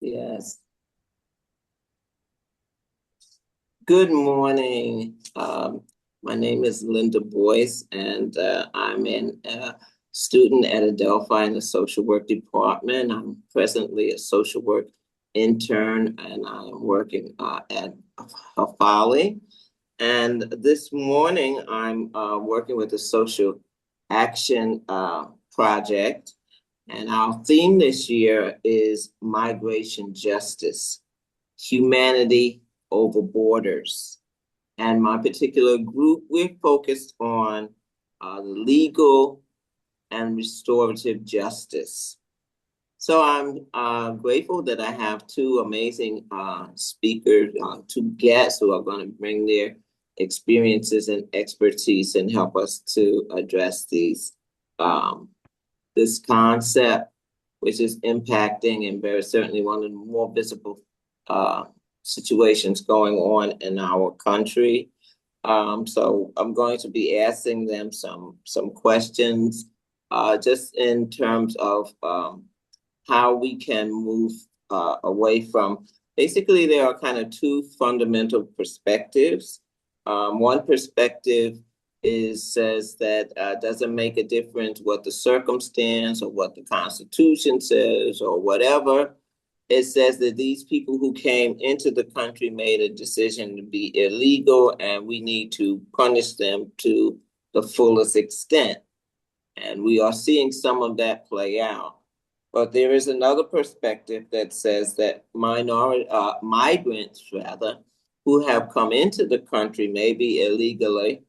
Yes. Good morning. My name is Linda Boyce, and I'm a student at Adelphi in the social work department. I'm presently a social work intern, and I'm working at Hafali. And this morning, I'm working with the Social Action Project, and our theme this year is migration justice, humanity over borders. And my particular group, we're focused on legal and restorative justice. So I'm grateful that I have two amazing speakers, two guests who are going to bring their experiences and expertise and help us to address um, this concept, which is impacting and very certainly one of the more visible uh, situations going on in our country. So I'm going to be asking them some questions, just in terms of how we can move away from. Basically, there are kind of two fundamental perspectives. One perspective says that doesn't make a difference what the circumstance or what the Constitution says or whatever. It says that these people who came into the country made a decision to be illegal, and we need to punish them to the fullest extent. And we are seeing some of that play out. But there is another perspective that says that migrants rather, who have come into the country maybe illegally,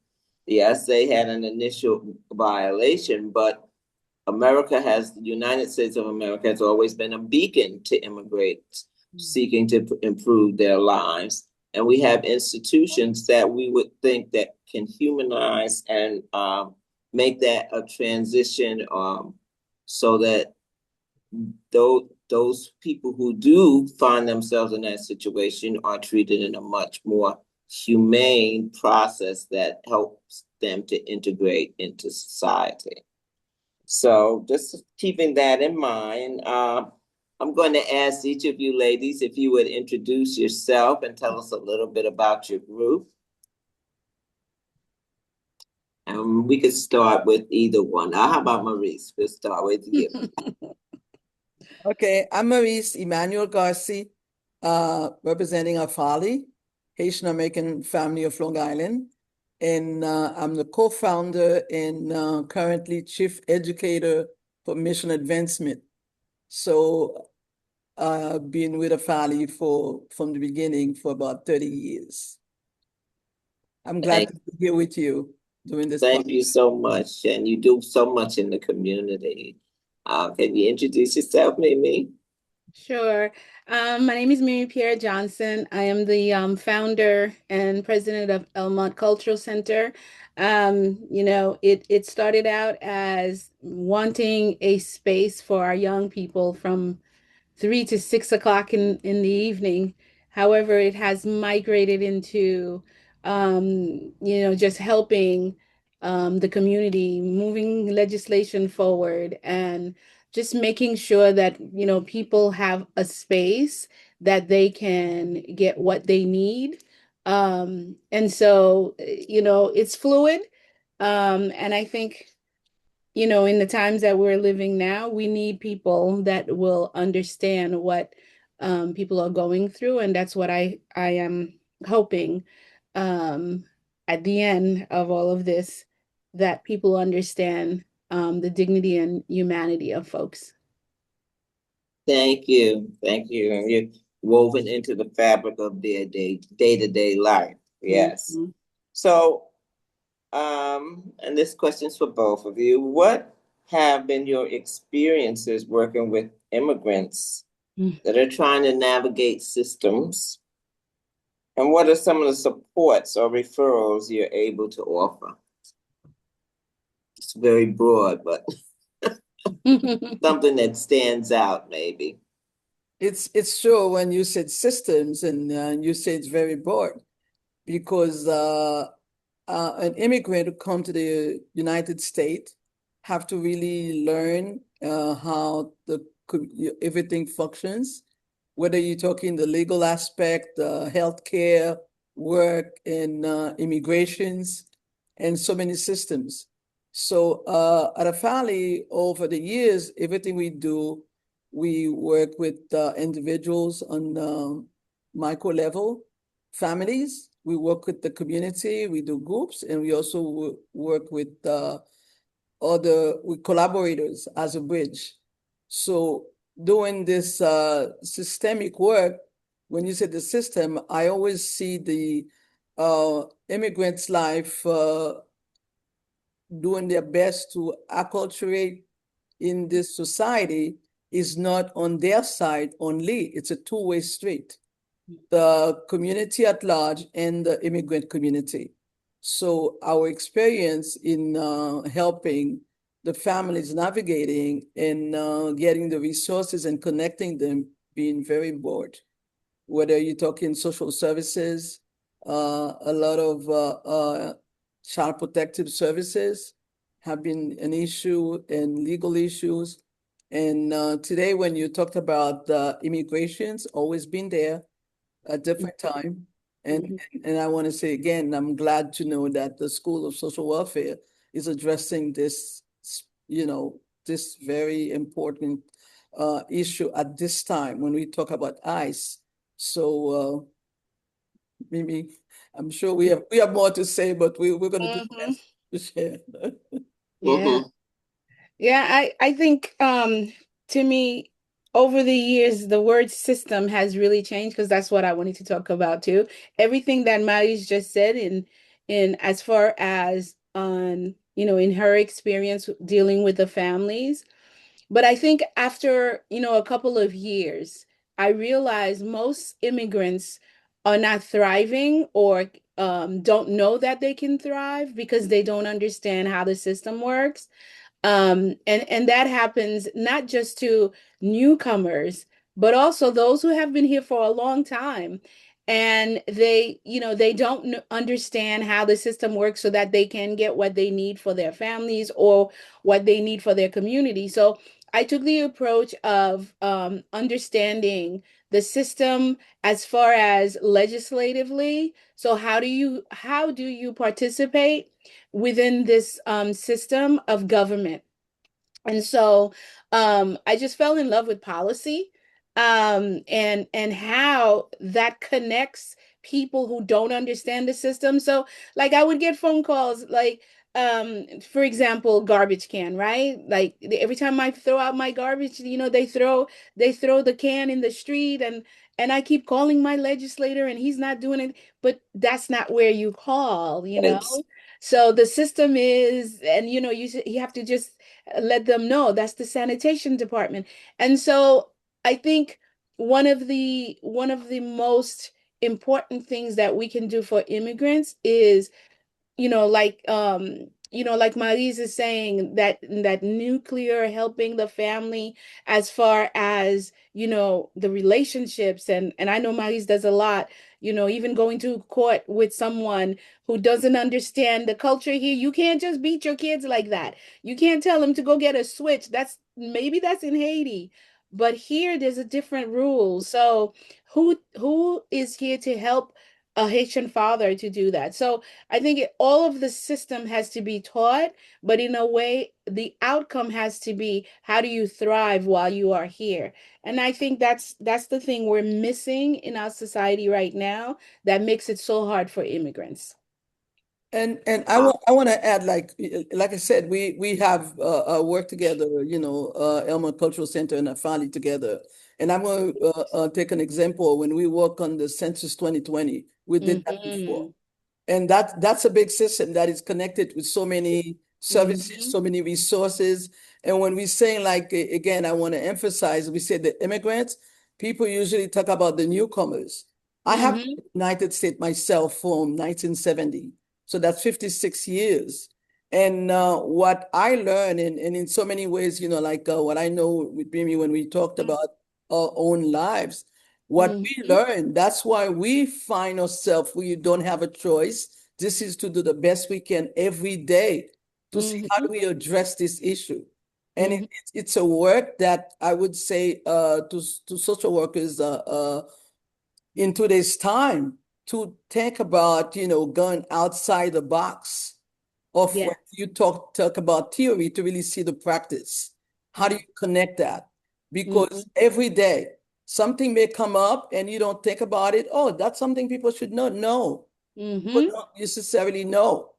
yes, they had an initial violation, but the United States of America has always been a beacon to immigrants seeking to improve their lives. And we have institutions that we would think that can humanize and make that a transition, so that those people who do find themselves in that situation are treated in a much more humane process that helps them to integrate into society. So just keeping that in mind, I'm going to ask each of you ladies if you would introduce yourself and tell us a little bit about your group. And we could start with either one. How about Maurice? We'll start with you. Okay, I'm Maurice Emmanuel Garci, representing Afali, Haitian American Family of Long Island. And I'm the co-founder and currently chief educator for mission advancement. So I've been with Afali from the beginning for about 30 years. I'm glad Thank, to be here with you doing this thank podcast. you so much. And you do so much in the community. Can you introduce yourself, Mimi? Sure. My name is Mary Pierre Johnson. I am the founder and president of Elmont Cultural Center. It started out as wanting a space for our young people from 3 to 6 o'clock in the evening. However, it has migrated into, just helping the community, moving legislation forward, and just making sure that, people have a space that they can get what they need. And so, it's fluid. And I think in the times that we're living now, we need people that will understand what people are going through, and that's what I am hoping um, at the end of all of this, that people understand the dignity and humanity of folks. Thank you. Thank you. And you're woven into the fabric of their day-to-day life. Yes. Mhm. So, and this question's for both of you. What have been your experiences working with immigrants that are trying to navigate systems? And what are some of the supports or referrals you're able to offer? It's very broad, but something that stands out, maybe. It's true when you said systems and you say it's very broad because an immigrant who come to the United States have to really learn how everything functions. whether you're talking the legal aspect, healthcare, work, and immigrations, and so many systems. So at Afali, over the years, everything we do, we work with individuals on micro level, families. We work with the community. We do groups, and we also work with with collaborators as a bridge. So doing this systemic work, when you say the system, I always see the immigrants' life doing their best to acculturate in this society is not on their side only. It's a two-way street. The community at large and the immigrant community. So our experience in helping the families navigating and getting the resources and connecting them being very broad. Whether you're talking social services, a lot of child protective services have been an issue, and legal issues. And today, when you talked about immigrations, always been there, a different time. And I want to say again, I'm glad to know that the School of Social Welfare is addressing this, this very important issue at this time when we talk about ICE. So Mimi, I'm sure we have more to say, but we're going to do the best to share. Yeah. Mhm. Yeah, I think to me over the years the word system has really changed because that's what I wanted to talk about too. Everything that Maris just said in as far as on in her experience dealing with the families. But I think after, a couple of years, I realized most immigrants are not thriving or don't know that they can thrive because they don't understand how the system works. And that happens not just to newcomers, but also those who have been here for a long time. And they don't understand how the system works so that they can get what they need for their families or what they need for their community. So I took the approach of understanding the system as far as legislatively. So how do you participate within this system of government? And so I just fell in love with policy and how that connects people who don't understand the system. So like I would get phone calls like for example garbage can, right? Like every time I throw out my garbage, they throw the can in the street, and I keep calling my legislator and he's not doing it. But that's not where you call. It's So the system is, and you have to just let them know that's the sanitation department. And so I think one of the most important things that we can do for immigrants is like Marise is saying, that nuclear helping the family as far as the relationships. And I know Marise does a lot, even going to court with someone who doesn't understand the culture here. You can't just beat your kids like that. You can't tell them to go get a switch. Maybe that's in Haiti, but here there's a different rule. So who is here to help a Haitian father to do that? So I think all of the system has to be taught, but in a way, the outcome has to be how do you thrive while you are here? And I think that's the thing we're missing in our society right now that makes it so hard for immigrants. And I want to add, like I said, we have worked together, Elmer Cultural Center and Afali together. And I'm going to take an example. When we work on the Census 2020, we did that before. Mhm. And that's a big system that is connected with so many services, so many resources. And when we say, like, again, I want to emphasize, we say the immigrants, people usually talk about the newcomers. I have been in Mhm. the United States myself from 1970. So that's 56 years. And what I learned, and in so many ways, like what I know with Mimi when we talked about our own lives, what we Mhm. learn, that's why we find ourselves, we don't have a choice. This is to do the best we can every day to see how do Mhm. we address this issue. And Mhm. it's a work that I would say to social workers in today's time to think about, going outside the box of Yeah. when you talk about theory to really see the practice. How do you connect that? Because Mhm. every day something may come up and you don't think about it. Oh, that's something people should know. No, people Mhm. don't necessarily know.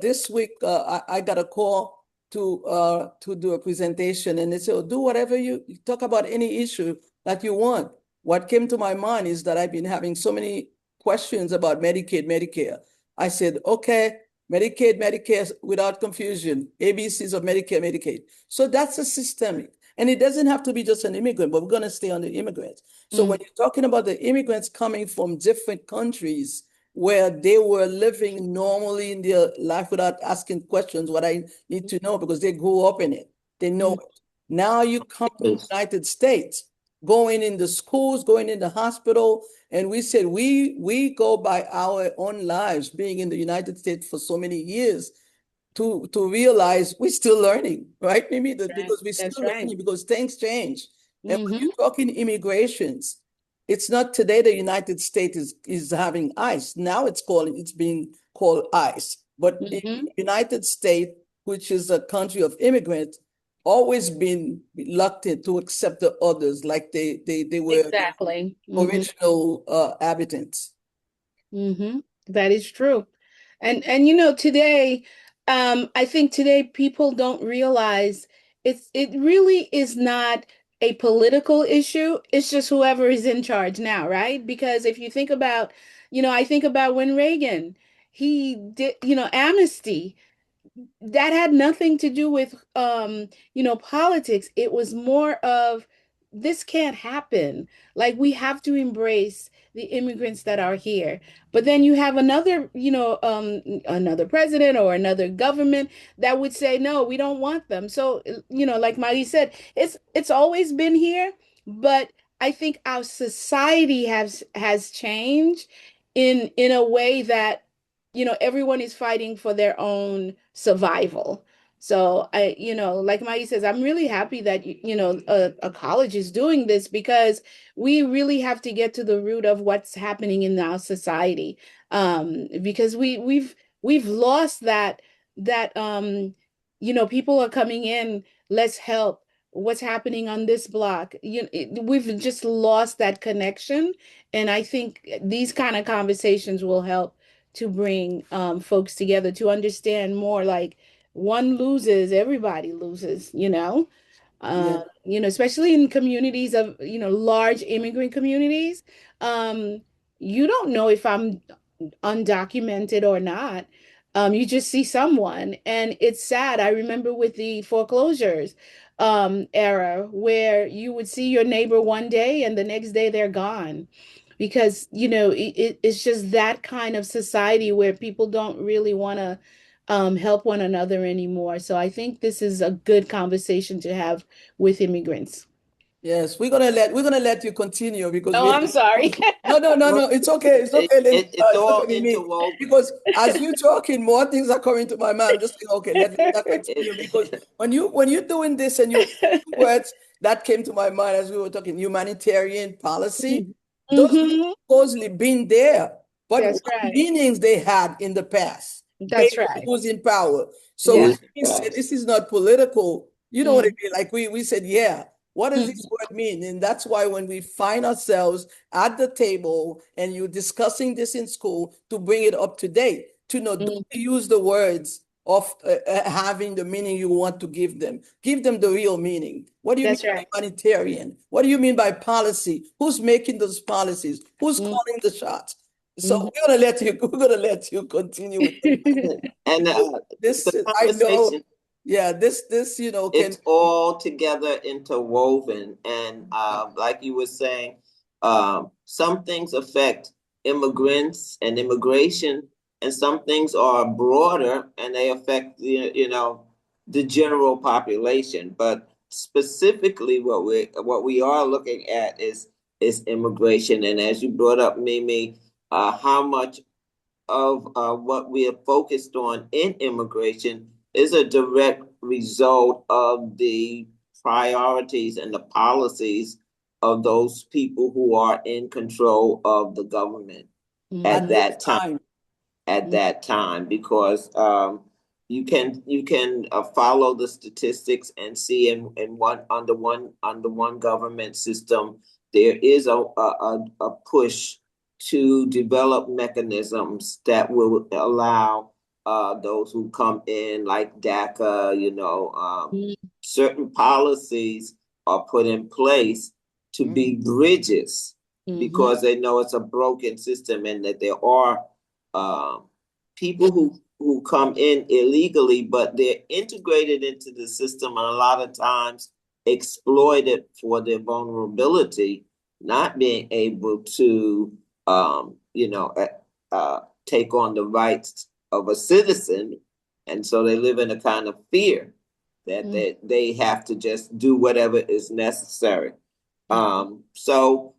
This week, I got a call to do a presentation, and they said, oh, do whatever you talk about any issue that you want. What came to my mind is that I've been having so many questions about Medicaid, Medicare. I said, okay, Medicaid, Medicare without confusion, ABCs of Medicare, Medicaid. So that's a systemic. And it doesn't have to be just an immigrant, but we're going to stay on the immigrants. So when Mhm. you're talking about the immigrants coming from different countries where they were living normally in their life without asking questions, what I need to know because they grew up in it, they know Mhm. it. Now you come to the Yes. United States, going in the schools, going in the hospital, and we said we go by our own lives, being in the United States for so many years, to realize we're still learning, right, Mimi? Right. Because we're That's still right. learning because things change. And when Mhm. you're talking immigrations, it's not today the United States is having ICE. Now it's being called ICE. But in Mhm. the United States, which is a country of immigrants, always been reluctant to accept the others like they were Exactly. Mhm. original inhabitants. Mhm. That is true. And today, I think today people don't realize it really is not a political issue. It's just whoever is in charge now, right? Because if you think about, I think about when Reagan, he did, amnesty. That had nothing to do with politics. It was more of this can't happen. Like we have to embrace the immigrants that are here. But then you have another, another president or another government that would say, no, we don't want them. So, like Marie said, it's always been here, but I think our society has changed in a way that everyone is fighting for their own survival. So like Maggie says, I'm really happy that a college is doing this because we really have to get to the root of what's happening in our society. Because we've lost that people are coming in, let's help. What's happening on this block? We've just lost that connection, and I think these kind of conversations will help to bring folks together to understand more like one loses, everybody loses. Yeah. Especially in communities of, large immigrant communities. Um, you don't know if I'm undocumented or not. You just see someone, and it's sad. I remember with the foreclosures era where you would see your neighbor one day and the next day they're gone because it's just that kind of society where people don't really want to help one another anymore. So I think this is a good conversation to have with immigrants. Yes, we're gonna let you continue because Oh, we I'm sorry. no, no, no, Well, no. It's okay. It's okay. it's It's all okay with me interwoven. because as you talking, more things are coming to my mind. I'm just saying, okay, let that continue because It, when you're doing this and you words that came to my mind as we were talking, humanitarian policy, those Hmm. supposedly been there, but That's what right. meanings they had in the past That's based on right. who's in power. So when Yeah. who's we said right? this is not political, you know what I Mm, mean? Like we said, yeah. What does mm, this word mean? And that's why when we find ourselves at the table and you're discussing this in school to bring it up to date, to know, don't mm. use the words of having the meaning you want to give them. Give them the real meaning. What do you mean That's by right. humanitarian? What do you mean by policy? Who's making those policies? Who's Mm, calling the shots? So mhm. we're gonna let you continue with this And because the this I know, conversation, yeah, this can it's all together interwoven. And like you were saying, some things affect immigrants and immigration, and some things are broader and they affect the general population. But specifically, what we are looking at is immigration. And as you brought up, Mimi, how much of what we are focused on in immigration is a direct result of the priorities and the policies of those people who are in control of the government at that time. At that time, because you can follow the statistics and see in under one government system there is a push to develop mechanisms that will allow those who come in, like DACA, certain policies are put in place to be bridges because they know it's a broken system and that there are people who come in illegally, but they're integrated into the system and a lot of times exploited for their vulnerability, not being able to, take on the rights of a citizen. And so they live in a kind of fear that they have to just do whatever is necessary. So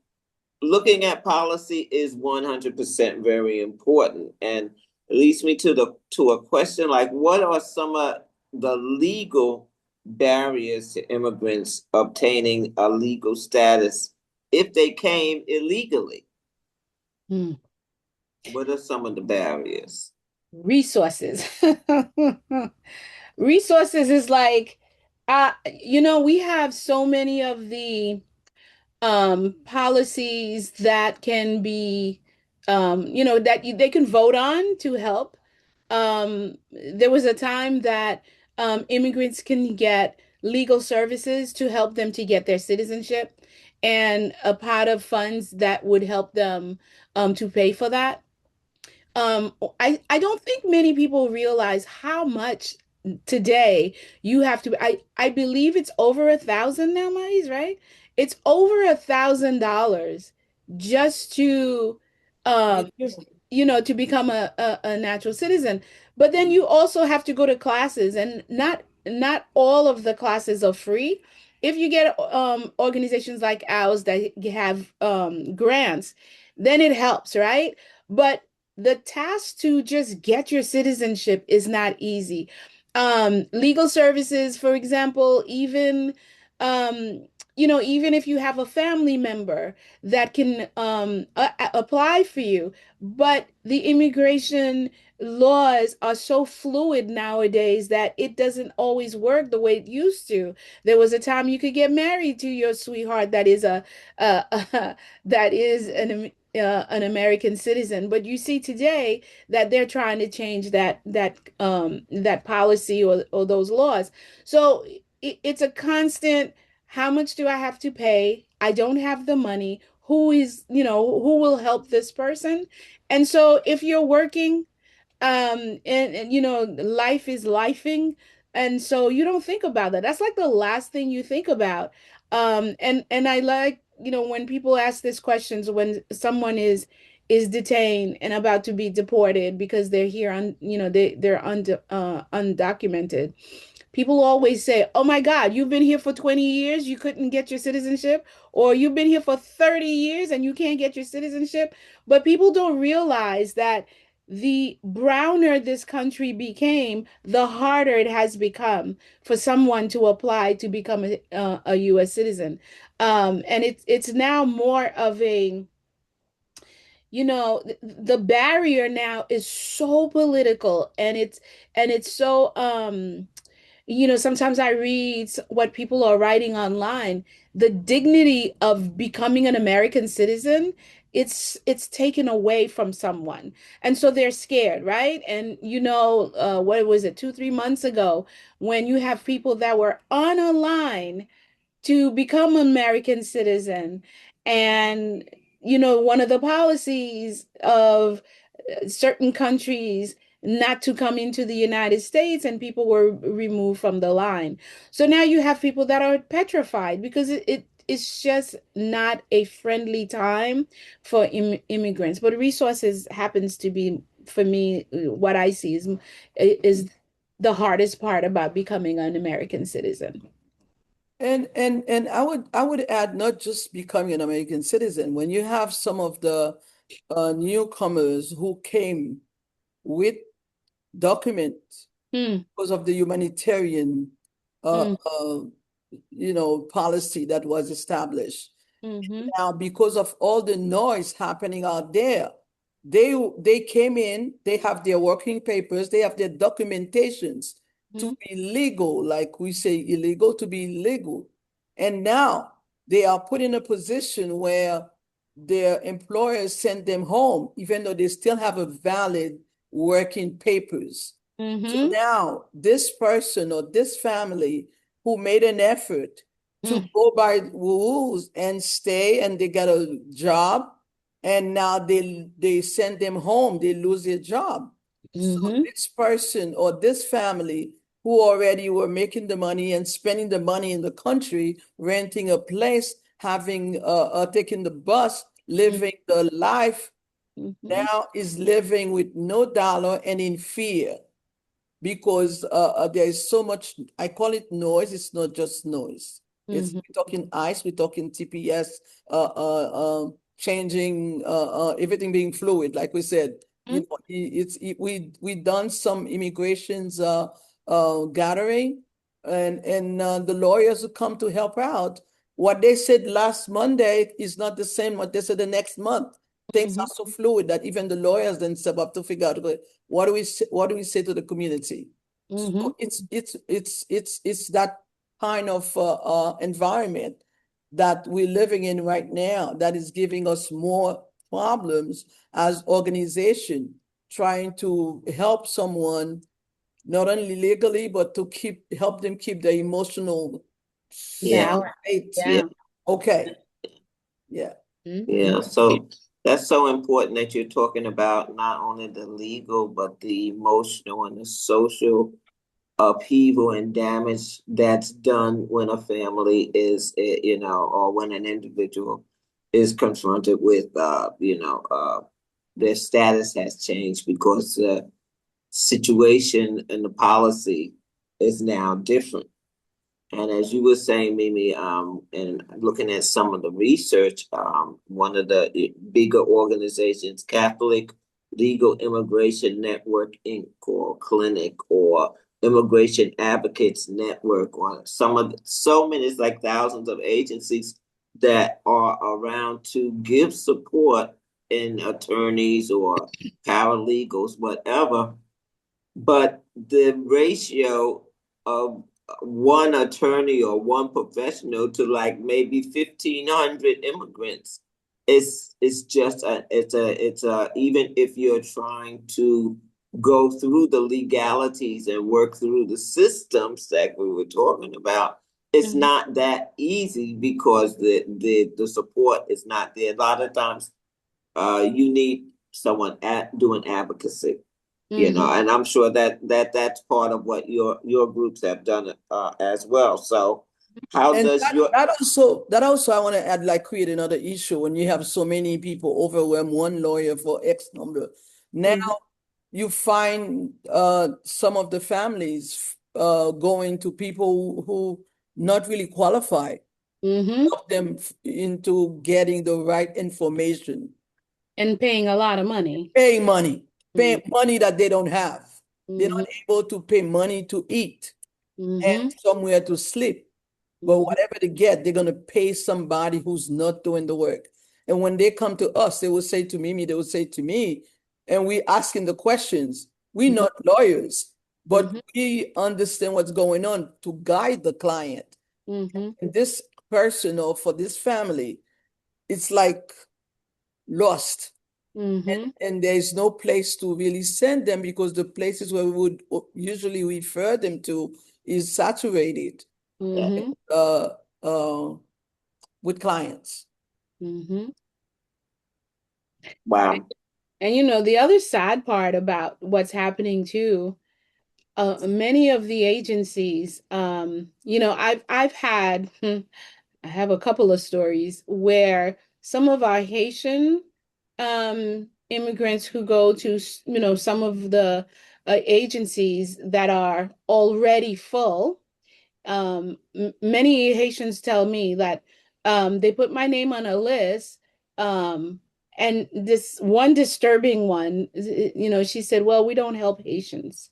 looking at policy is 100% very important, and it leads me to a question like, what are some of the legal barriers to immigrants obtaining a legal status if they came illegally? What are some of the barriers? Resources. Resources is like, we have so many of the policies that can be, they can vote on to help. There was a time that immigrants can get legal services to help them to get their citizenship, and a pot of funds that would help them to pay for that. I don't think many people realize how much today you have to. I believe it's over 1,000 now, Maurice, right? It's over $1,000 just to to become a natural citizen. But then you also have to go to classes, and not all of the classes are free. If you get organizations like ours that have grants, then it helps, right? But the task to just get your citizenship is not easy. Legal services, for example, even even if you have a family member that can apply for you, but the immigration laws are so fluid nowadays that it doesn't always work the way it used to. There was a time you could get married to your sweetheart that is that is an American citizen, but you see today that they're trying to change that policy or those laws. So it's a constant. How much do I have to pay? I don't have the money. Who will help this person? And so if you're working, and life is lifing, and so you don't think about that. That's like the last thing you think about. And I like, when people ask these questions when someone is detained and about to be deported because they're here they're undocumented. People always say, "Oh my God, you've been here for 20 years, you couldn't get your citizenship, or you've been here for 30 years and you can't get your citizenship." But people don't realize that the browner this country became, the harder it has become for someone to apply to become a U.S. citizen. And it's now more of a, the barrier now is so political, and it's so sometimes I read what people are writing online. The dignity of becoming an American citizen, it's taken away from someone. And so they're scared, right? And what was it, 2, 3 months ago, when you have people that were on a line to become an American citizen. And, one of the policies of certain countries not to come into the United States, and people were removed from the line. So now you have people that are petrified because it's just not a friendly time for immigrants. But resources happens to be, for me, what I see is the hardest part about becoming an American citizen. And I would add, not just becoming an American citizen. When you have some of the newcomers who came with documents Mm, because of the humanitarian, uh, mm, uh, policy that was established. mhm, Now, because of all the noise happening out there, they came in, they have their working papers, they have their documentations to mhm, be legal, like we say illegal to be legal. And now they are put in a position where their employers send them home, even though they still have a valid working papers. So mhm, now this person or this family who made an effort to mm, go by rules and stay and they get a job and now they send them home, they lose their job. So mhm, this person or this family who already were making the money and spending the money in the country, renting a place, having taking the bus, living the life, mhm, now is living with no dollar and in fear because there is so much, I call it noise. It's not just noise. mhm, We're talking ICE, we're talking TPS, changing, everything being fluid. Like we said, mhm, we done some immigrations gathering, and the lawyers who come to help out. What they said last Monday is not the same what they said the next month. Things mhm, are so fluid that even the lawyers then step up to figure out, okay, what do we say to the community? mhm, So it's that kind of environment that we're living in right now that is giving us more problems as organization trying to help someone not only legally but to help them keep their emotional Yeah, balance. state. yeah, Yeah. Okay. Yeah. yeah. Mhm, So that's so important that you're talking about not only the legal, but the emotional and the social upheaval and damage that's done when a family is, or when an individual is confronted with, their status has changed because the situation and the policy is now different. And as you were saying, Mimi, and looking at some of the research, one of the bigger organizations, Catholic Legal Immigration Network Inc. or Clinic or Immigration Advocates Network or so many, it's like thousands of agencies that are around to give support in attorneys or paralegals, whatever. But the ratio of one attorney or one professional to like maybe 1,500 immigrants is just it's a even if you're trying to go through the legalities and work through the systems that we were talking about, it's mhm, not that easy because the support is not there. A lot of times you need someone doing advocacy, mhm. and I'm sure that's part of what your groups have done as well. So how And does your that also I want to add, like, create another issue when you have so many people overwhelm one lawyer for X number. Now Mhm, you find some of the families going to people who not really qualified, mhm. help them into getting the right information, And paying a lot of money. paying money, Mm, paying money that they don't have. They're mhm, not able to pay money to eat and mhm, somewhere to sleep. But mhm, whatever they get, they're going to pay somebody who's not doing the work. And when they come to us, they will say to Mimi, they will say to me, and we asking the questions. We're mhm, not lawyers, but mhm, we understand what's going on to guide the client. mhm, And this person or for this family, it's like lost. mhm, And there's no place to really send them because the places where we would usually refer them to is saturated mhm, uh, uh, with clients. mhm. wow? And the other sad part about what's happening too, many of the agencies, I've had, I have a couple of stories where some of our Haitian immigrants who go to, some of the agencies that are already full. Many Haitians tell me that they put my name on a list. Um, and this one disturbing one, she said, well, we don't help Haitians.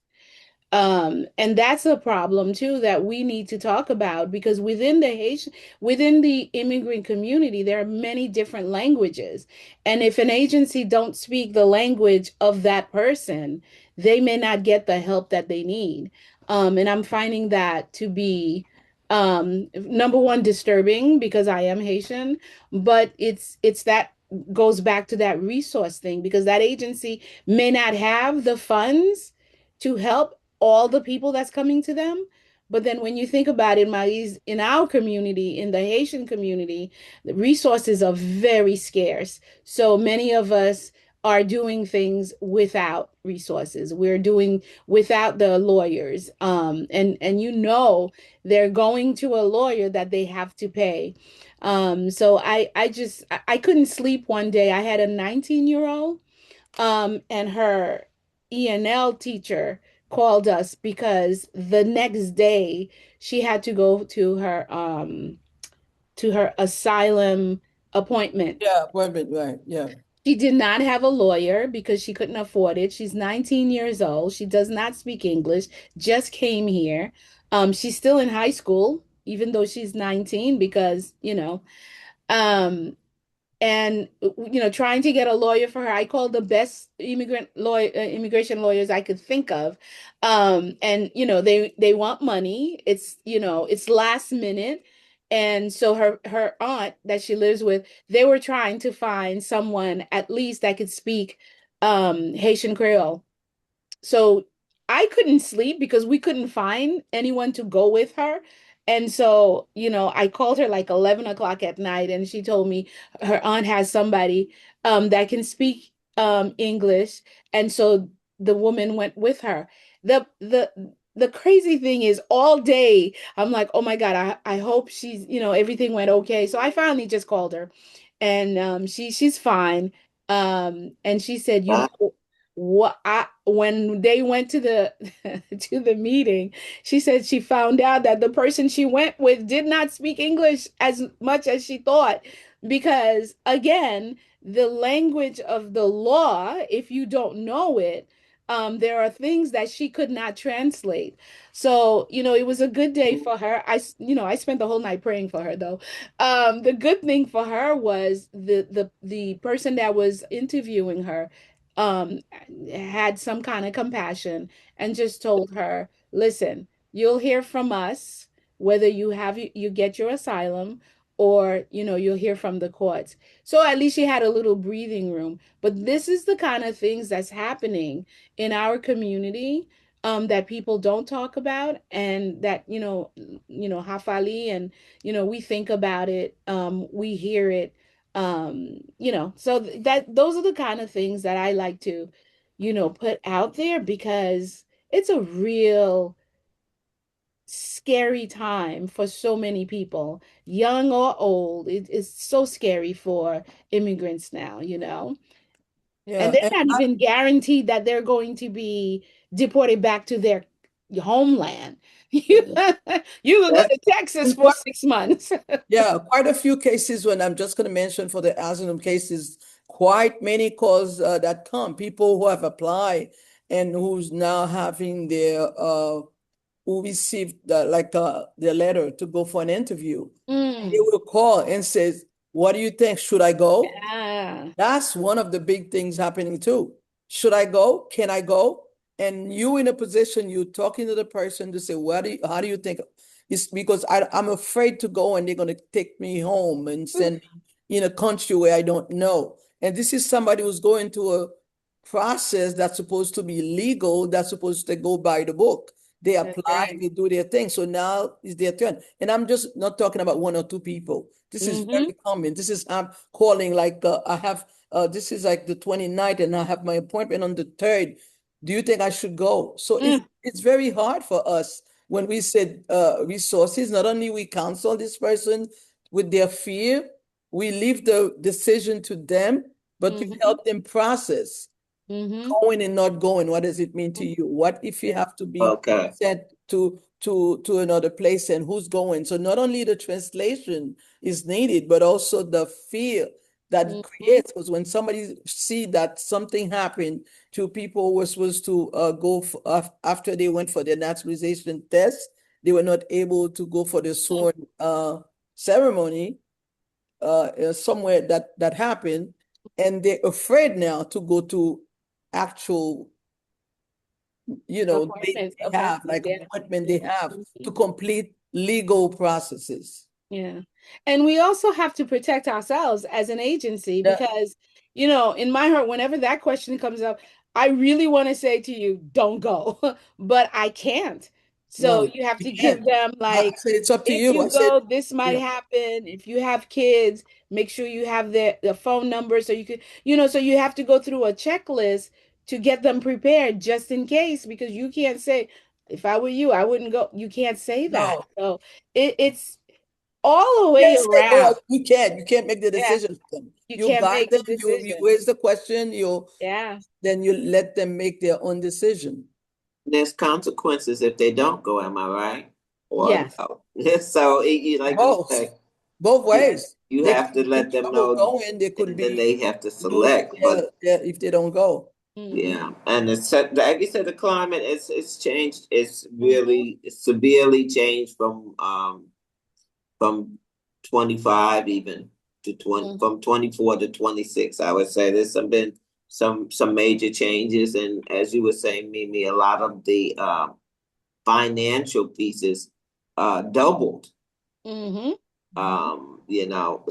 And that's a problem too that we need to talk about because within the immigrant community, there are many different languages. And if an agency don't speak the language of that person, they may not get the help that they need. And I'm finding that to be number one, disturbing because I am Haitian, but it's that goes back to that resource thing because that agency may not have the funds to help all the people that's coming to them. But then when you think about it, Maris, in our community, in the Haitian community, the resources are very scarce. So many of us are doing things without resources. We're doing without the lawyers. And you know they're going to a lawyer that they have to pay. So I couldn't sleep one day. I had a 19-year-old and her ENL teacher called us because the next day she had to go to her asylum appointment. Yeah, appointment, right, yeah. She did not have a lawyer because she couldn't afford it. She's 19 years old. She does not speak English, just came here. She's still in high school, even though she's 19, because, um, and trying to get a lawyer for her. I called the best immigration lawyers I could think of, and they want money. It's last minute, and so her aunt that she lives with, they were trying to find someone at least that could speak Haitian Creole. So I couldn't sleep because we couldn't find anyone to go with her. And so, I called her like 11 o'clock at night and she told me her aunt has somebody that can speak English. And so the woman went with her. The crazy thing is all day I'm like, oh my God, I hope everything went okay. So I finally just called her and she's fine. And she said, when they went to the to the meeting, she said she found out that the person she went with did not speak English as much as she thought because again, the language of the law, if you don't know it, there are things that she could not translate. So, it was a good day for her. I spent the whole night praying for her though. The good thing for her was the person that was interviewing her um had some kind of compassion and just told her, listen, you'll hear from us whether you get your asylum or you'll hear from the courts. So at least she had a little breathing room. But this is the kind of things that's happening in our community that people don't talk about and that Hafali and we think about it, we hear it, so those are the kind of things that I like to put out there because it's a real scary time for so many people, young or old. It is so scary for immigrants now, and Yeah, they're and not even guaranteed that they're going to be deported back to their homeland. You you could go That's to Texas for 6 months. yeah, quite a few cases when I'm just going to mention for the asylum cases, quite many calls that come, people who have applied and who's now having who received the letter to go for an interview. They Mm, will call and says, what do you think? Should I go? yeah. That's one of the big things happening too. Should I go? Can I go? And you in a position, you talking to the person to say, how do you think? It's because I'm afraid to go and they're going to take me home and send me in a country where I don't know. And this is somebody who's going to a process that's supposed to be legal, that's supposed to go by the book. They That's apply, right. they do their thing. So now it's their turn. And I'm just not talking about one or two people. This is Mm-hmm. very common. This is I'm calling like I have this is like the 29th and I have my appointment on the 3rd. Do you think I should go? So Mm, it's very hard for us when we said resources. Not only we counsel this person with their fear, we leave the decision to them, but we mm-hmm. help them process Mm-hmm. going and not going. What does it mean to you? What if you have to be okay. sent to another place and who's going? So not only the translation is needed, but also the fear that Mhm. creates, because when somebody see that something happened to people who were supposed to go after they went for their naturalization test, they were not able to go for the sworn ceremony somewhere that happened, and they're afraid now to go to actual, Appointments, appointment, yeah. appointment they have to Mhm. complete legal processes. Yeah. And we also have to protect ourselves as an agency Yeah. because, in my heart, whenever that question comes up, I really want to say to you, don't go, but I can't. So No, you have you to can't. give them I like, say it's up to if you. you I said, go, this might yeah, happen. If you have kids, make sure you have the phone number so you could, so you have to go through a checklist to get them prepared just in case, because you can't say, if I were you, I wouldn't go. You can't say that. no. So it's all the way Yes, around. you can't make the Yeah, decision for them. you You can't guide make them, the you decision. raise the question, Yeah. then you let them make their own decision. There's consequences if they don't go, am I right? Or Yes. no? So like you Both, say, both you, ways. you They have could to be in let them trouble know, going, they could and then be they have to losing select. But if they don't go. Hmm. yeah, and like you said, the climate it's changed. It's Hmm. really severely changed from 25 even to 20, Hmm. from 24 to 26. I would say there's been some major changes, and as you were saying, Mimi, a lot of the financial pieces doubled. Hmm.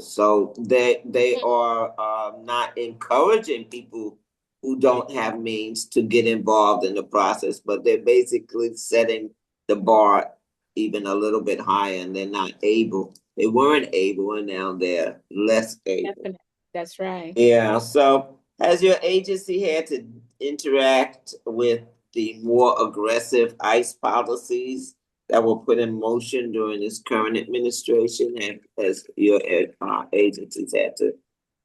So they are not encouraging people who don't have means to get involved in the process, but they're basically setting the bar even a little bit higher, and they're not able. They weren't able, and now they're less able. Definitely. That's right. Yeah. So has your agency had to interact with the more aggressive ICE policies that were put in motion during this current administration? And has your agencies had to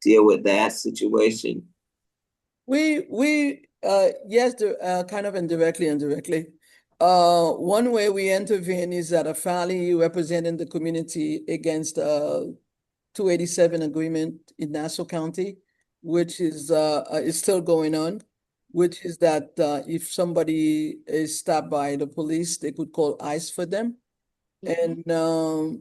deal with that situation? Yes, kind of indirectly. One way we intervene is that a family representing the community against 287 agreement in Nassau County, which is still going on, which is that if somebody is stopped by the police, they could call ICE for them. Hmm. And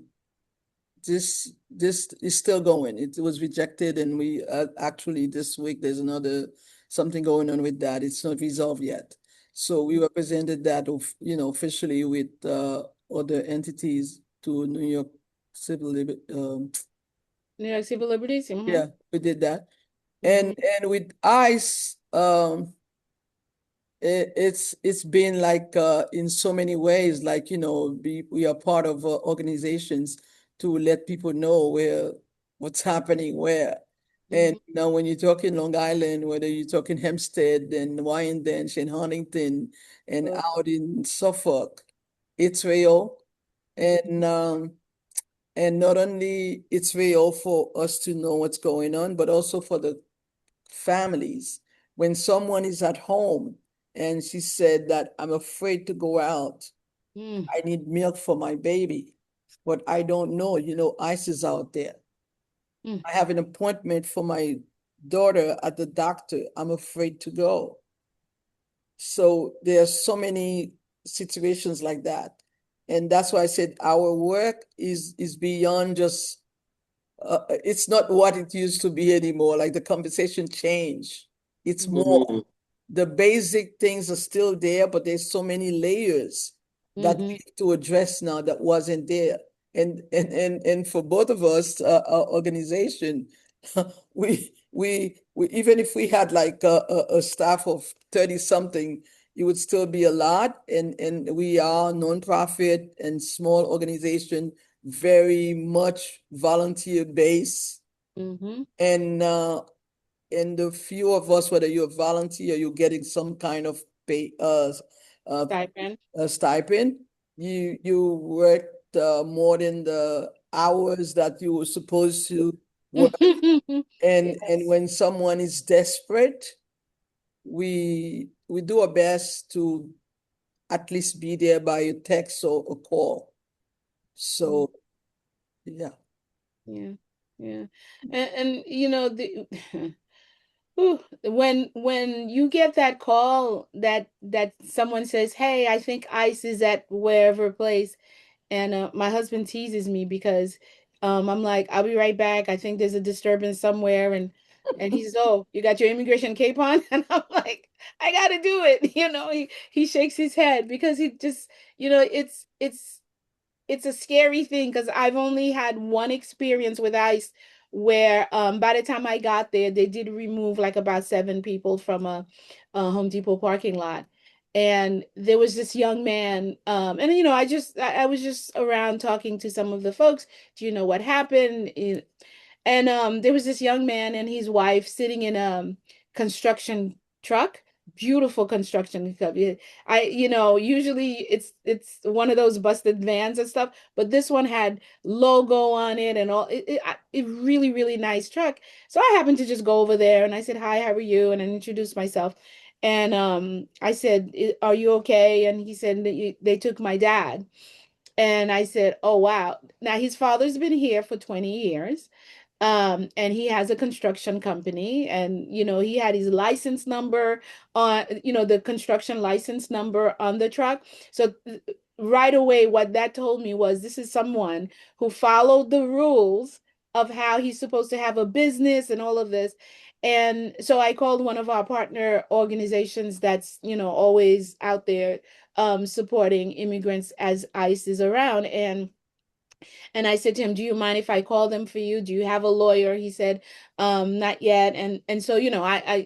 this is still going. It was rejected, and we actually this week there's another something going on with that. It's not resolved yet. So we represented that officially with other entities to New York Civil New York Civil Liberties. Hmm. yeah, we did that. Hmm. And with ICE, it's been like in so many ways, like we are part of organizations to let people know what's happening where. And Hmm. now when you're talking Long Island, whether you're talking Hempstead and Wyandanch and Huntington and out in Suffolk, it's real. And not only it's real for us to know what's going on, but also for the families. When someone is at home and she said that I'm afraid to go out, Hmm. I need milk for my baby, but I don't know, ICE is out there. Hmm. I have an appointment for my daughter at the doctor. I'm afraid to go. So there are so many situations like that. And that's why I said our work is beyond just it's not what it used to be anymore. Like the conversation changed. It's more. Mhm. The basic things are still there, but there's so many layers that we Hmm. have to address now that wasn't there. And for both of us, our organization, we even if we had like a staff of 30 something, it would still be a lot. And we are nonprofit and small organization, very much volunteer based. Hmm. And the few of us, whether you're a volunteer, you're getting some kind of pay, uh, Stipend. a stipend. You worked more than the hours that you were supposed to work. And Yes. when someone is desperate, we do our best to at least be there by a text or a call. Mm. So yeah. Yeah. Yeah. And you know, the Ooh, when you get that call that someone says, "Hey, I think ICE is at wherever place," and my husband teases me because I'm like, "I'll be right back. I think there's a disturbance somewhere," and he says, "Oh, you got your immigration cape on?" And I'm like, "I got to do it." You know, he shakes his head because he just, you know, it's a scary thing because I've only had one experience with ICE where by the time I got there, they did remove like about 7 people from a Home Depot parking lot. And there was this young man, and you know, I was just around talking to some of the folks. Do you know what happened? And there was this young man and his wife sitting in a construction truck, beautiful construction truck. You know, usually it's one of those busted vans and stuff, but this one had logo on it and all. It really, really nice truck. So I happened to just go over there and I said, "Hi, how are you?" And I introduced myself. And I said, "Are you okay?" And he said, They took my dad." And I said, "Oh, wow." Now his father's been here for 20 years. And he has a construction company, and you know, he had his license number on, you know, the construction license number on the truck. So right away, what that told me was this is someone who followed the rules of how he's supposed to have a business and all of this. And so I called one of our partner organizations that's, you know, always out there supporting immigrants as ICE is around. And I said to him, "Do you mind if I call them for you? Do you have a lawyer?" He said, "Not yet." And so, you know,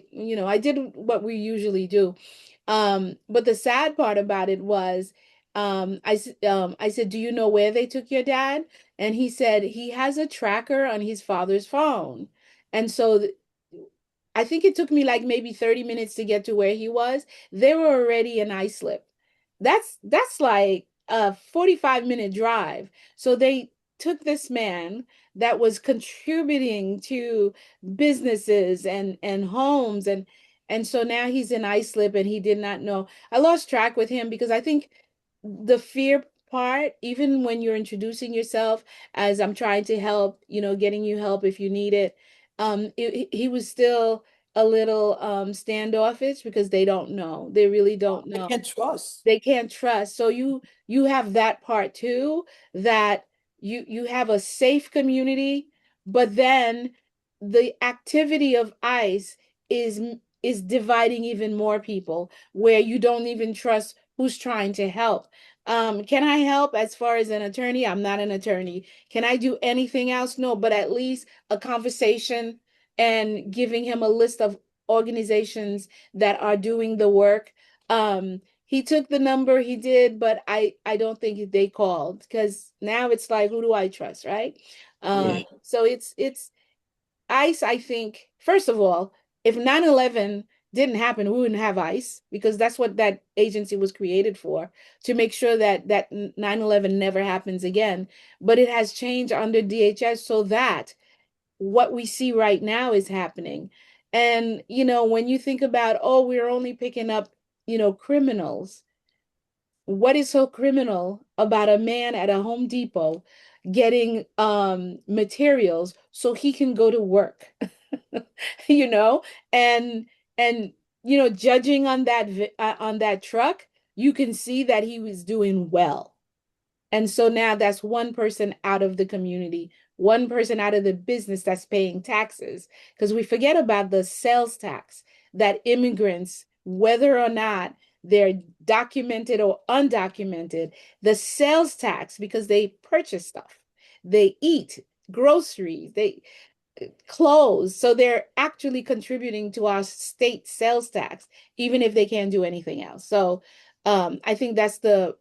you know, I did what we usually do. But the sad part about it was, I said, "Do you know where they took your dad?" And he said he has a tracker on his father's phone. And so I think it took me like maybe 30 minutes to get to where he was. They were already in Islip. That's like a 45-minute drive. So they took this man that was contributing to businesses and homes and so now he's in Islip and he did not know. I lost track with him because I think the fear part, even when you're introducing yourself as I'm trying to help, you know, getting you help if you need it, he was still a little standoffish because they don't know. They really don't I know. can't trust. They can't trust. So you have that part too, that you have a safe community, but then the activity of ICE is dividing even more people where you don't even trust who's trying to help. Can I help as far as an attorney? I'm not an attorney. Can I do anything else? No, but at least a conversation and giving him a list of organizations that are doing the work. He took the number, he did, but I don't think they called because now it's like, who do I trust, right? Yeah. So it's ICE, I think, first of all, if 9/11 didn't happen, we wouldn't have ICE because that's what that agency was created for, to make sure that 9/11 never happens again. But it has changed under DHS so that what we see right now is happening. And, you know, when you think about, oh, we're only picking up, you know, criminals, what is so criminal about a man at a Home Depot getting materials so he can go to work? You know, and and you know, judging on on that truck, you can see that he was doing well. And so now that's one person out of the community, one person out of the business that's paying taxes. Because we forget about the sales tax that immigrants, whether or not they're documented or undocumented, the sales tax, because they purchase stuff, they eat groceries, they clothes. So they're actually contributing to our state sales tax, even if they can't do anything else. So I think that's the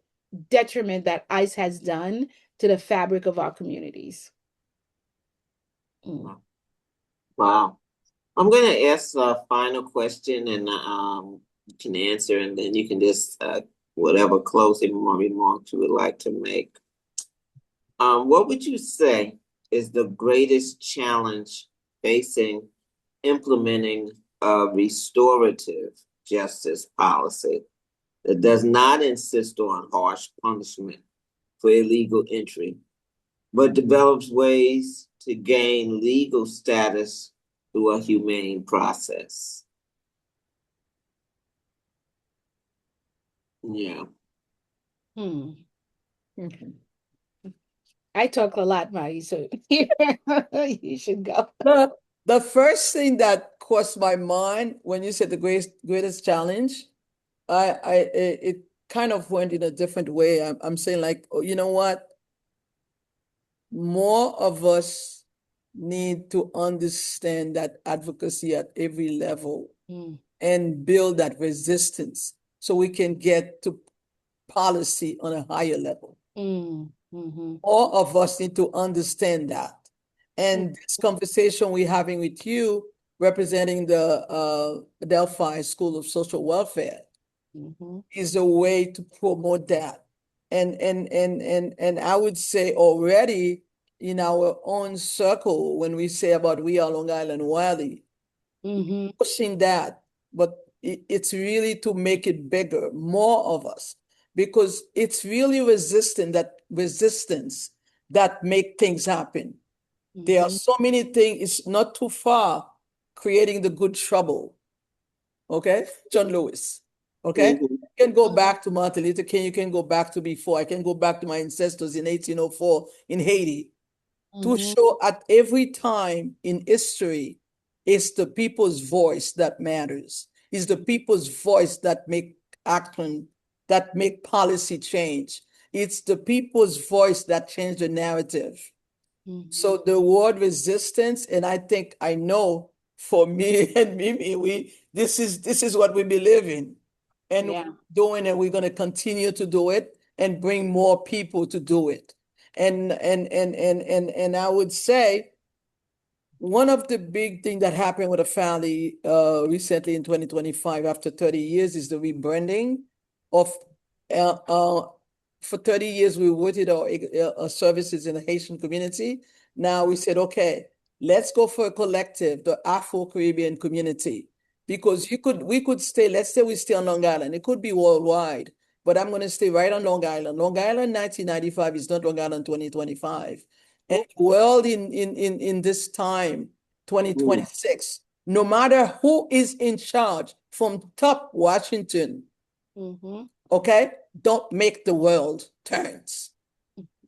detriment that ICE has done to the fabric of our communities. Mm. Wow. I'm gonna ask a final question and you can answer and then you can just whatever closing remarks you would like to make. What would you say is the greatest challenge facing implementing a restorative justice policy that does not insist on harsh punishment for illegal entry but develops ways to gain legal status through a humane process. Yeah. Hmm. Mhm. I talk a lot, Maggie, so you should go. The first thing that crossed my mind when you said the greatest challenge, it kind of went in a different way. I'm saying like, oh, you know what? More of us need to understand that advocacy at every level Mm, and build that resistance so we can get to policy on a higher level. mhm. All of us need to understand that. And this conversation we're having with you, representing the Delphi School of Social Welfare, Mhm. is a way to promote that. And I would say already in our own circle, when we say about we are Long Island Wiley, Mhm. pushing that, but it's really to make it bigger, more of us, because it's really resistance that make things happen. There are Mhm. so many things, it's not too far creating the good trouble. Okay, John Lewis. Okay, Mhm. you can go back to Martin Luther King, you can go back to before. I can go back to my ancestors in 1804 in Haiti to Mhm. show at every time in history, it's the people's voice that matters. It's the people's voice that make action, that make policy change. It's the people's voice that change the narrative. Mhm. So the word resistance, and I think I know for me and Mimi, this is what we believe in. And we're Yeah. doing it, we're gonna continue to do it and bring more people to do it. And I would say one of the big things that happened with the family recently in 2025 after 30 years is the rebranding of uh, uh, for 30 years we wanted our services in the Haitian community. Now we said, okay, let's go for a collective, the Afro-Caribbean community, because we could stay, let's say we stay on Long Island. It could be worldwide, but I'm going to stay right on Long Island. Long Island 1995 is not Long Island 2025. And world in this time, Mhm. 2026, no matter who is in charge from top Washington, Mhm. okay, don't make the world turns.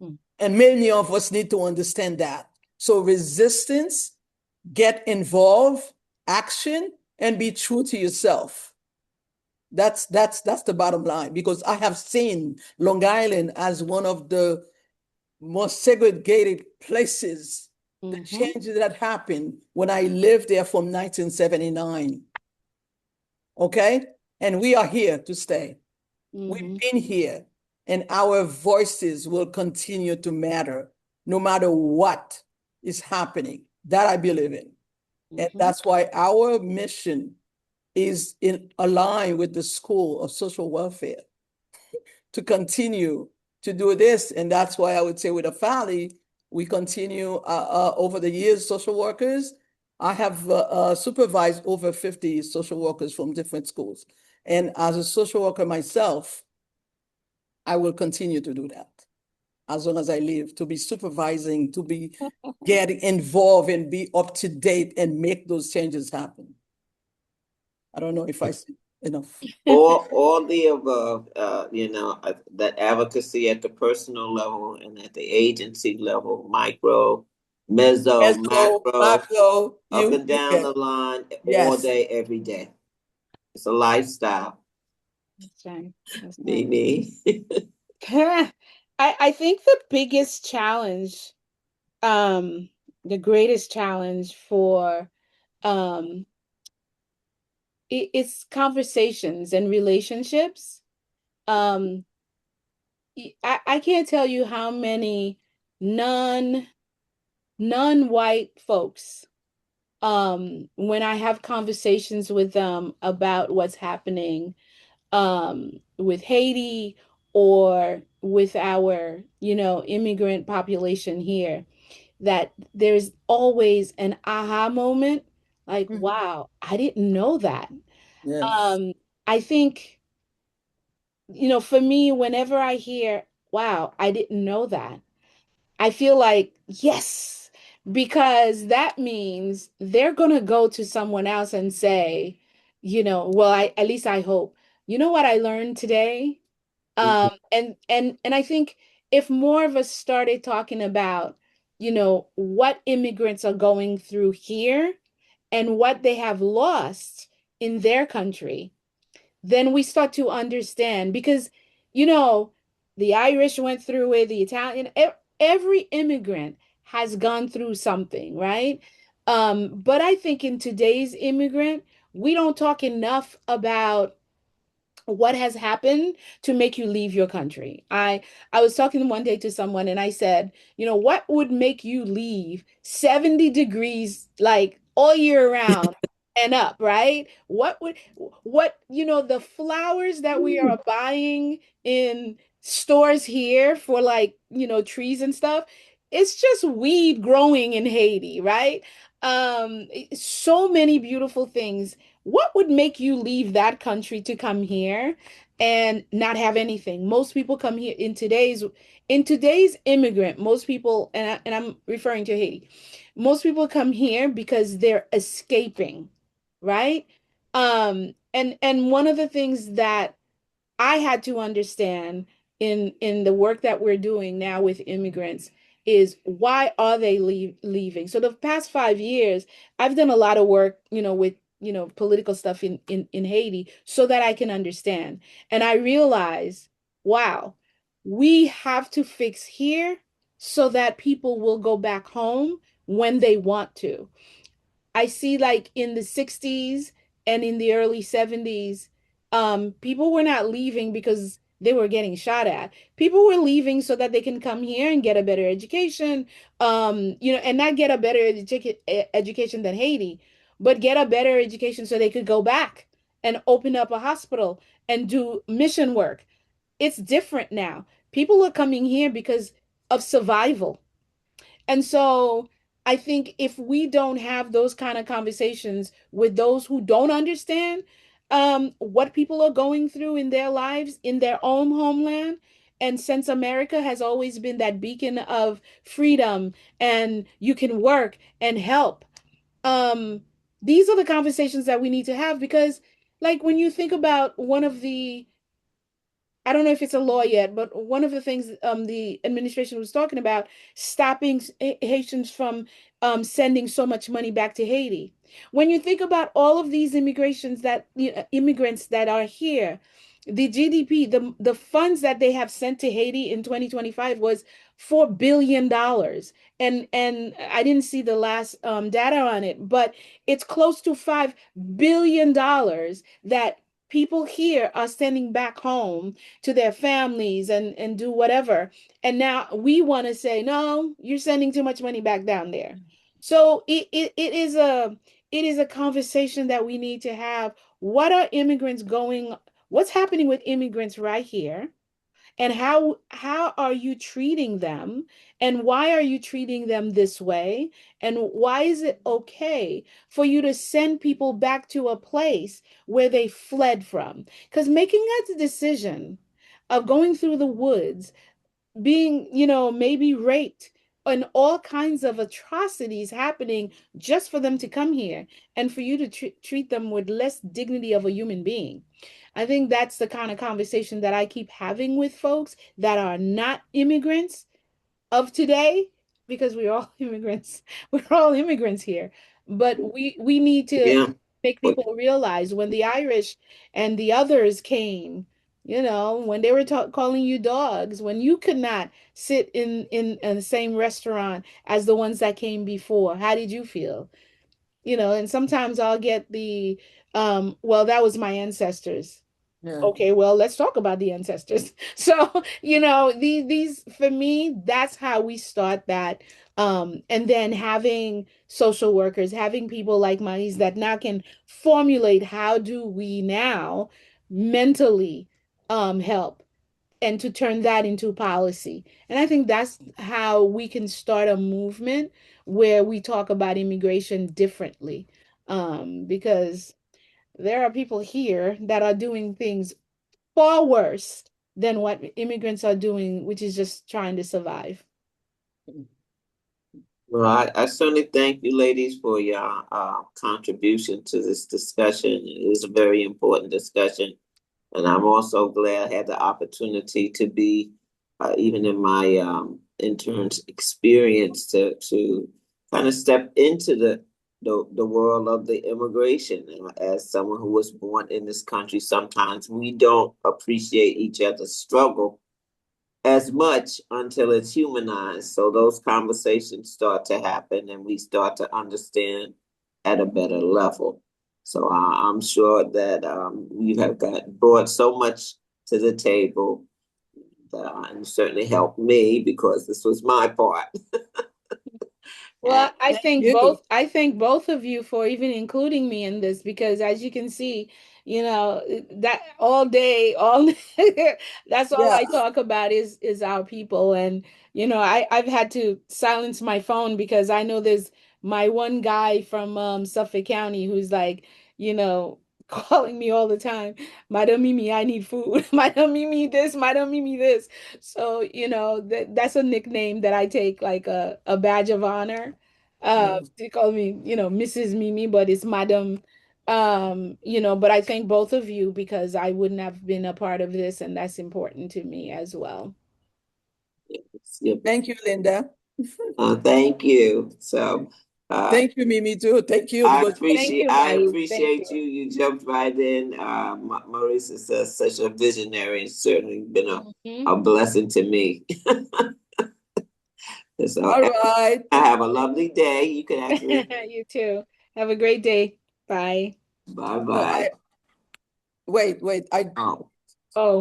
Mhm. And many of us need to understand that. So resistance, get involved, action, and be true to yourself. That's the bottom line, because I have seen Long Island as one of the most segregated places. The Mhm. changes that happened when I lived there from 1979. Okay? And we are here to stay. We've Mhm. been here, and our voices will continue to matter no matter what is happening. That I believe in. And Mhm. that's why our mission is in align with the School of Social Welfare to continue to do this. And that's why I would say with Afali, we continue over the years, social workers. I have supervised over 50 social workers from different schools. And as a social worker myself, I will continue to do that as long as I live, to be supervising, to be getting involved and be up to date and make those changes happen. I don't know if I said enough. All the above, that advocacy at the personal level and at the agency level, micro, meso, Meso, macro, macro, up you and you down get the line, all yes. day, every day. It's a lifestyle, That's right. That's right. Mimi. I think the biggest challenge, um, the greatest challenge for um it's conversations and relationships. Um, I can't tell you how many non non-white folks, when I have conversations with them about what's happening with Haiti or with our, immigrant population here, that there's always an aha moment, like, Mhm. wow, I didn't know that. Yes. Um, I think, for me, whenever I hear, wow, I didn't know that, I feel like, yes, because that means they're going to go to someone else and say, well, at least I hope, you know what I learned today? Mhm. And I think if more of us started talking about, what immigrants are going through here and what they have lost in their country, then we start to understand because, you know, the Irish went through it, the Italian, every immigrant has gone through something, right? But I think in today's immigrant, we don't talk enough about what has happened to make you leave your country. I was talking one day to someone and I said, what would make you leave 70 degrees like all year round and up, right? The flowers that we are buying in stores here for like, trees and stuff, it's just weed growing in Haiti, right? So many beautiful things. What would make you leave that country to come here and not have anything? Most people come here in today's immigrant, most people, and I'm referring to Haiti, most people come here because they're escaping, right? And one of the things that I had to understand in the work that we're doing now with immigrants is why are they leaving? So the past 5 years, I've done a lot of work, with political stuff in Haiti so that I can understand. And I realize, wow, we have to fix here so that people will go back home when they want to. I see like in the 60s and in the early 70s, people were not leaving because they were getting shot at. People were leaving so that they can come here and get a better education, and not get a better education than Haiti, but get a better education so they could go back and open up a hospital and do mission work. It's different now. People are coming here because of survival. And so I think if we don't have those kind of conversations with those who don't understand what people are going through in their lives, in their own homeland, and since America has always been that beacon of freedom and you can work and help, um, these are the conversations that we need to have because, like, when you think about one of the I don't know if it's a law yet, but one of the things the administration was talking about stopping Haitians from sending so much money back to Haiti. When you think about all of these immigrants that are here, the GDP, the funds that they have sent to Haiti in 2025 was $4 billion, and I didn't see the last data on it, but it's close to $5 billion that people here are sending back home to their families and do whatever. And now we want to say, no, you're sending too much money back down there. So it is a conversation that we need to have. What are immigrants going, what's happening with immigrants right here? And how are you treating them? And why are you treating them this way? And why is it okay for you to send people back to a place where they fled from? Because making that decision of going through the woods, being, maybe raped, and all kinds of atrocities happening just for them to come here and for you to treat them with less dignity of a human being. I think that's the kind of conversation that I keep having with folks that are not immigrants of today, because we're all immigrants. We're all immigrants here. But we need to Yeah. make But people realize when the Irish and the others came, when they were calling you dogs, when you could not sit in the same restaurant as the ones that came before, how did you feel? And sometimes I'll get well, that was my ancestors. Yeah. Okay, well, let's talk about the ancestors. So, these for me, that's how we start that. And then having social workers, having people like Maris that now can formulate how do we now mentally help and to turn that into policy. And I think that's how we can start a movement where we talk about immigration differently. Because there are people here that are doing things far worse than what immigrants are doing, which is just trying to survive. Well, I certainly thank you ladies for your contribution to this discussion. It is a very important discussion. And I'm also glad I had the opportunity to be, even in my intern's experience, to kind of step into the world of the immigration. As someone who was born in this country, sometimes we don't appreciate each other's struggle as much until it's humanized. So those conversations start to happen and we start to understand at a better level. So I'm sure that you have brought so much to the table and certainly helped me because this was my part. Well, Thank you. I thank both of you for even including me in this because as you can see, that all day, all that's all Yeah. I talk about is our people. And I've had to silence my phone because I know there's my one guy from Suffolk County who's like, you know, calling me all the time. Madam Mimi, I need food. Madam Mimi this, Madam Mimi this. So, that's a nickname that I take like a badge of honor. Mm. They call me, Mrs. Mimi, but it's Madam. But I thank both of you because I wouldn't have been a part of this, and that's important to me as well. Yes, Thank you, Linda. thank you. So Thank you, Mimi, too. Thank you I because Thank appreciate you, I Maurice. Thank appreciate you. you. You jumped right in. Maurice is such a visionary and certainly been Mhm. a blessing to me. So all right. have a lovely day. You can actually You too. Have a great day. Bye. bye No, bye. wait. Oh. Oh.